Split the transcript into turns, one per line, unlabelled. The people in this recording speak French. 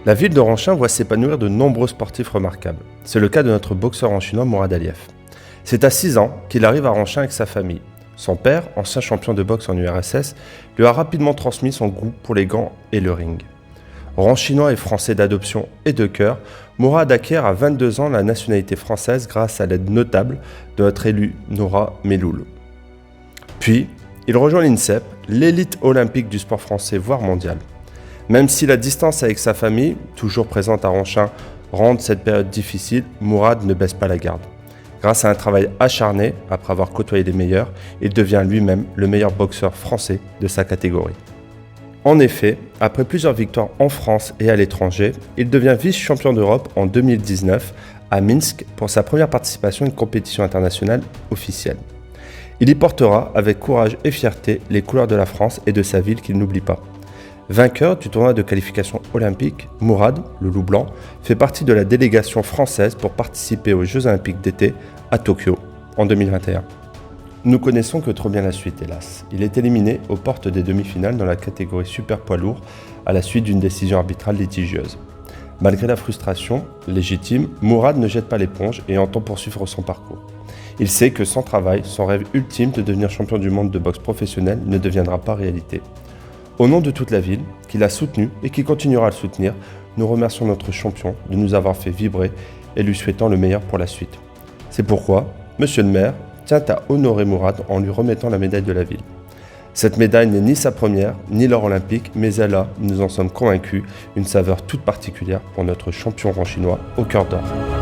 La ville de Ranchin voit s'épanouir de nombreux sportifs remarquables. C'est le cas de notre boxeur ranchinois Mourad Aliyev. C'est à 6 ans qu'il arrive à Ranchin avec sa famille. Son père, ancien champion de boxe en URSS, lui a rapidement transmis son goût pour les gants et le ring. Ranchinois et français d'adoption et de cœur, Mourad acquiert à 22 ans la nationalité française grâce à l'aide notable de notre élu Nora Meloul. Puis, il rejoint l'INSEP, l'élite olympique du sport français voire mondial. Même si la distance avec sa famille, toujours présente à Ranchin, rend cette période difficile, Mourad ne baisse pas la garde. Grâce à un travail acharné, après avoir côtoyé les meilleurs, il devient lui-même le meilleur boxeur français de sa catégorie. En effet, après plusieurs victoires en France et à l'étranger, il devient vice-champion d'Europe en 2019 à Minsk pour sa première participation à une compétition internationale officielle. Il y portera avec courage et fierté les couleurs de la France et de sa ville qu'il n'oublie pas. Vainqueur du tournoi de qualification olympique, Mourad, le loup blanc, fait partie de la délégation française pour participer aux Jeux olympiques d'été à Tokyo en 2021. Nous connaissons que trop bien la suite, hélas. Il est éliminé aux portes des demi-finales dans la catégorie super poids lourd à la suite d'une décision arbitrale litigieuse. Malgré la frustration légitime, Mourad ne jette pas l'éponge et entend poursuivre son parcours. Il sait que sans travail, son rêve ultime de devenir champion du monde de boxe professionnel ne deviendra pas réalité. Au nom de toute la ville, qui l'a soutenu et qui continuera à le soutenir, nous remercions notre champion de nous avoir fait vibrer et lui souhaitons le meilleur pour la suite. C'est pourquoi, Monsieur le maire tient à honorer Mourad en lui remettant la médaille de la ville. Cette médaille n'est ni sa première, ni l'or olympique, mais elle a, nous en sommes convaincus, une saveur toute particulière pour notre champion ranchinois au cœur d'or.